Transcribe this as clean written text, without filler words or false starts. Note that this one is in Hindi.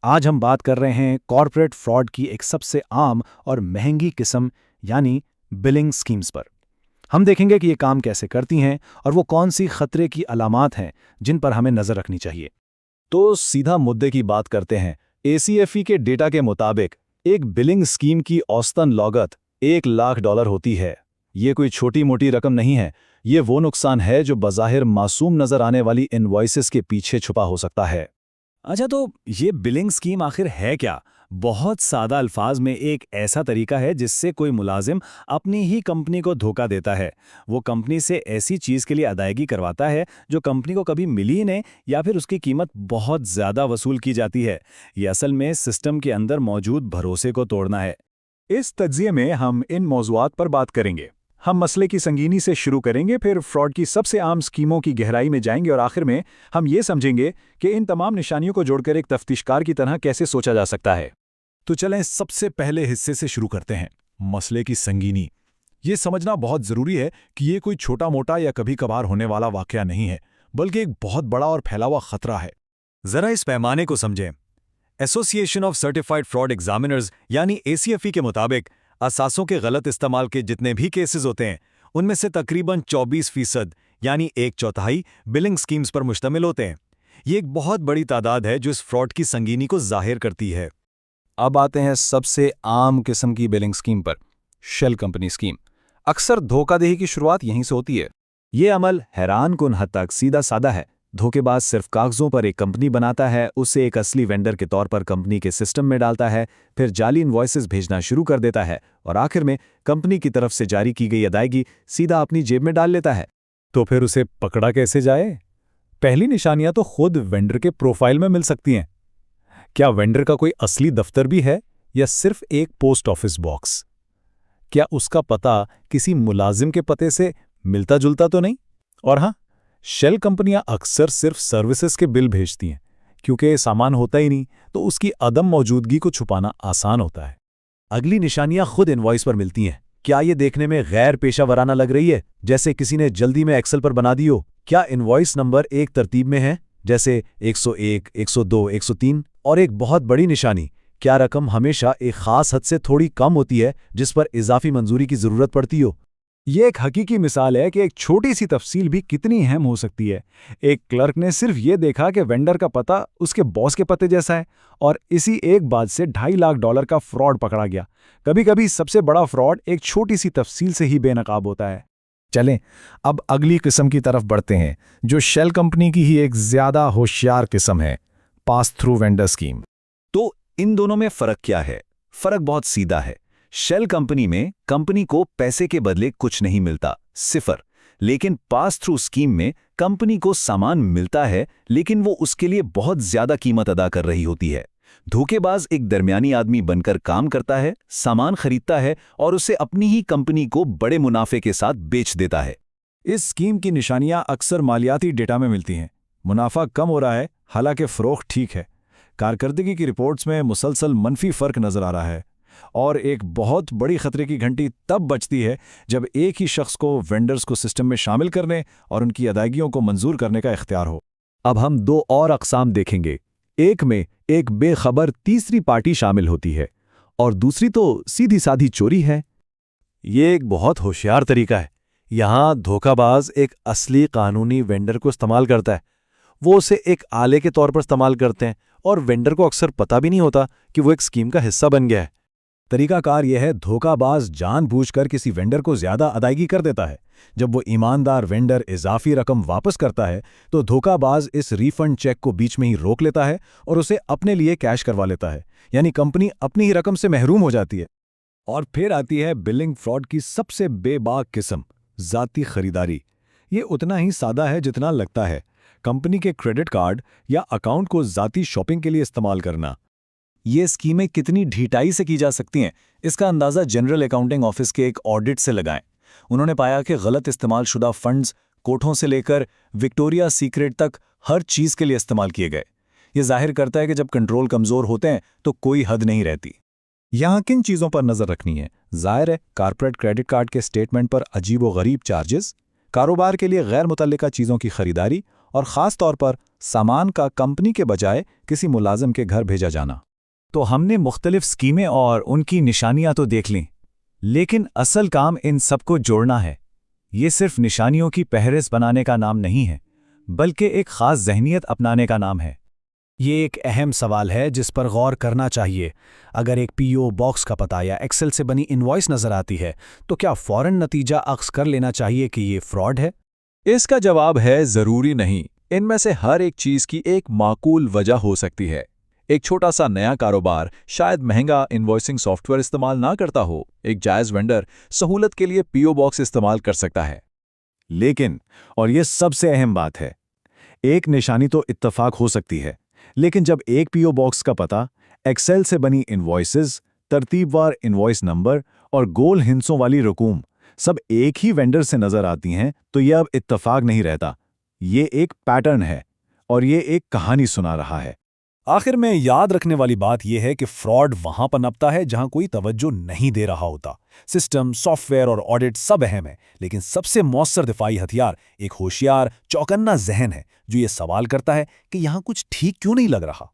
आज हम बात कर रहे हैं कॉर्पोरेट फ्रॉड की एक सबसे आम और महंगी किस्म यानी बिलिंग स्कीम्स पर। हम देखेंगे कि ये काम कैसे करती हैं और वो कौन सी खतरे की अलामात हैं जिन पर हमें नजर रखनी चाहिए। तो सीधा मुद्दे की बात करते हैं। ACFE के डेटा के मुताबिक एक बिलिंग स्कीम की औसतन लागत $1 लाख होती है। ये कोई छोटी मोटी रकम नहीं है। ये वो नुकसान है जो बज़ाहिर मासूम नजर आने वाली इनवॉइसेस के पीछे छुपा हो सकता है। अच्छा, तो ये बिलिंग स्कीम आखिर है क्या? बहुत सादा अल्फाज में एक ऐसा तरीका है जिससे कोई मुलाजिम अपनी ही कंपनी को धोखा देता है। वो कंपनी से ऐसी चीज़ के लिए अदायगी करवाता है जो कंपनी को कभी मिली ही नहीं, या फिर उसकी कीमत बहुत ज़्यादा वसूल की जाती है। ये असल में सिस्टम के अंदर मौजूद भरोसे को तोड़ना है। इस तज्ज़िये में हम इन मौज़ूआत पर बात करेंगे। हम मसले की संगीनी से शुरू करेंगे, फिर फ्रॉड की सबसे आम स्कीमों की गहराई में जाएंगे और आखिर में हम ये समझेंगे कि इन तमाम निशानियों को जोड़कर एक तफ्तीशकार की तरह कैसे सोचा जा सकता है। तो चलें सबसे पहले हिस्से से शुरू करते हैं, मसले की संगीनी। ये समझना बहुत ज़रूरी है कि ये कोई छोटा मोटा या कभी कभार होने वाला वाकया नहीं है, बल्कि एक बहुत बड़ा और फैला हुआ खतरा है। ज़रा इस पैमाने को समझें। Association of certified fraud examiners यानी ACFE के मुताबिक असासों के गलत इस्तेमाल के जितने भी केसेस होते हैं, उनमें से तकरीबन 24% यानी 1/4 बिलिंग स्कीम्स पर मुश्तमिल होते हैं। ये एक बहुत बड़ी तादाद है जो इस फ्रॉड की संगीनी को जाहिर करती है। अब आते हैं सबसे आम किस्म की बिलिंग स्कीम पर, शेल कंपनी स्कीम। अक्सर धोखाधड़ी की शुरुआत यहीं से होती है। ये अमल हैरानकुन हद तक सीधा साधा है। धोखेबाज सिर्फ कागजों पर एक कंपनी बनाता है, उसे एक असली वेंडर के तौर पर कंपनी के सिस्टम में डालता है, फिर जाली इनवॉइसेस भेजना शुरू कर देता है और आखिर में कंपनी की तरफ से जारी की गई अदायगी सीधा अपनी जेब में डाल लेता है। तो फिर उसे पकड़ा कैसे जाए? पहली निशानियां तो खुद वेंडर के प्रोफाइल में मिल सकती हैं। क्या वेंडर का कोई असली दफ्तर भी है या सिर्फ एक पोस्ट ऑफिस बॉक्स? क्या उसका पता किसी मुलाजिम के पते से मिलता जुलता तो नहीं? और हाँ, शेल कंपनियां अक्सर सिर्फ सर्विसेज के बिल भेजती हैं, क्योंकि सामान होता ही नहीं तो उसकी अदम मौजूदगी को छुपाना आसान होता है। अगली निशानियां खुद इनवॉइस पर मिलती हैं। क्या ये देखने में गैर पेशा वराना लग रही है, जैसे किसी ने जल्दी में एक्सेल पर बना दी हो? क्या इनवॉइस नंबर एक तरतीब में है, जैसे 101, 102, 103? और एक बहुत बड़ी निशानी, क्या रकम हमेशा एक खास हद से थोड़ी कम होती है जिस पर इजाफी मंजूरी की जरूरत पड़ती हो? ये एक हकीकी मिसाल है कि एक छोटी सी तफसील भी कितनी अहम हो सकती है। एक क्लर्क ने सिर्फ ये देखा कि वेंडर का पता उसके बॉस के पते जैसा है और इसी एक बात से $2.5 लाख का फ्रॉड पकड़ा गया। कभी कभी सबसे बड़ा फ्रॉड एक छोटी सी तफसील से ही बेनकाब होता है। चलें अब अगली किस्म की तरफ बढ़ते हैं, जो शेल कंपनी की ही एक ज्यादा होशियार किस्म है, पास थ्रू वेंडर स्कीम। तो इन दोनों में फ़र्क क्या है? फ़र्क बहुत सीधा है। शेल कंपनी में कंपनी को पैसे के बदले कुछ नहीं मिलता, सिफर। लेकिन पास थ्रू स्कीम में कंपनी को सामान मिलता है, लेकिन वो उसके लिए बहुत ज्यादा कीमत अदा कर रही होती है। धोखेबाज एक दरमियानी आदमी बनकर काम करता है, सामान खरीदता है और उसे अपनी ही कंपनी को बड़े मुनाफे के साथ बेच देता है। इस स्कीम की निशानियां अक्सर मालियाती डेटा में मिलती हैं। मुनाफा कम हो रहा है, हालांकि फ़रोख्त ठीक है। कारकर्दगी की रिपोर्ट्स में मुसलसल मनफी फ़र्क नज़र आ रहा है। और एक बहुत बड़ी खतरे की घंटी तब बजती है जब एक ही शख्स को वेंडर्स को सिस्टम में शामिल करने और उनकी अदायगियों को मंजूर करने का इख्तियार हो। अब हम दो और अक़साम देखेंगे। एक में एक बेखबर तीसरी पार्टी शामिल होती है और दूसरी तो सीधी साधी चोरी है। ये एक बहुत होशियार तरीका है। यहाँ धोखाबाज एक असली कानूनी वेंडर को इस्तेमाल करता है। वो उसे एक आले के तौर पर इस्तेमाल करते हैं और वेंडर को अक्सर पता भी नहीं होता कि वो एक स्कीम का हिस्सा बन गया है। तरीकाकार यह है, धोखाबाज जानबूझकर किसी वेंडर को ज्यादा अदायगी कर देता है। जब वो ईमानदार वेंडर इजाफी रकम वापस करता है तो धोखाबाज इस रिफंड चेक को बीच में ही रोक लेता है और उसे अपने लिए कैश करवा लेता है, यानी कंपनी अपनी ही रकम से महरूम हो जाती है। और फिर आती है बिलिंग फ्रॉड की सबसे बेबाक किस्म, जाती खरीदारी। ये उतना ही सादा है जितना लगता है। कंपनी के क्रेडिट कार्ड या अकाउंट को जाती शॉपिंग के लिए इस्तेमाल करना। ये स्कीमें कितनी ढीठाई से की जा सकती हैं, इसका अंदाज़ा जनरल अकाउंटिंग ऑफिस के एक ऑडिट से लगाएं। उन्होंने पाया कि गलत इस्तेमाल शुदा फंड्स कोठों से लेकर विक्टोरिया सीक्रेट तक हर चीज़ के लिए इस्तेमाल किए गए। ये जाहिर करता है कि जब कंट्रोल कमज़ोर होते हैं तो कोई हद नहीं रहती। यहाँ किन चीज़ों पर नज़र रखनी है? ज़ाहिर है, कॉर्पोरेट क्रेडिट कार्ड के स्टेटमेंट पर अजीब व गरीब चार्जेस, कारोबार के लिए गैर मुतल्लिका चीज़ों की खरीदारी और ख़ास तौर पर सामान का कंपनी के बजाय किसी मुलाजिम के घर भेजा जाना। तो हमने मुख्तलिफ स्कीमें और उनकी निशानियां तो देख लीं, लेकिन असल काम इन सबको जोड़ना है। ये सिर्फ निशानियों की फहरिस्त बनाने का नाम नहीं है, बल्कि एक ख़ास ज़हनियत अपनाने का नाम है। ये एक अहम सवाल है जिस पर गौर करना चाहिए। अगर एक पीओ बॉक्स का पता या एक्सेल से बनी इनवॉइस नज़र आती है, तो क्या फ़ौरन नतीजा अख्ज़ कर लेना चाहिए कि ये फ्रॉड है? इसका जवाब है ज़रूरी नहीं। इनमें से हर एक चीज़ की एक माकूल वजह हो सकती है। एक छोटा सा नया कारोबार शायद महंगा इनवॉइसिंग सॉफ्टवेयर इस्तेमाल ना करता हो। एक जायज़ वेंडर सहूलत के लिए पीओ बॉक्स इस्तेमाल कर सकता है। लेकिन, और ये सबसे अहम बात है, एक निशानी तो इत्तफाक हो सकती है, लेकिन जब एक पीओ बॉक्स का पता, एक्सेल से बनी इनवॉइसेस, तरतीबवार इनवॉइस नंबर और गोल हिंसों वाली रकूम सब एक ही वेंडर से नजर आती हैं, तो यह अब इत्तफाक नहीं रहता। ये एक पैटर्न है और ये एक कहानी सुना रहा है। आखिर में याद रखने वाली बात यह है कि फ्रॉड वहां पनपता है जहां कोई तवज्जो नहीं दे रहा होता। सिस्टम, सॉफ्टवेयर और ऑडिट सब अहम है, लेकिन सबसे मौसर दिफाई हथियार एक होशियार, चौकन्ना जहन है जो ये सवाल करता है कि यहां कुछ ठीक क्यों नहीं लग रहा।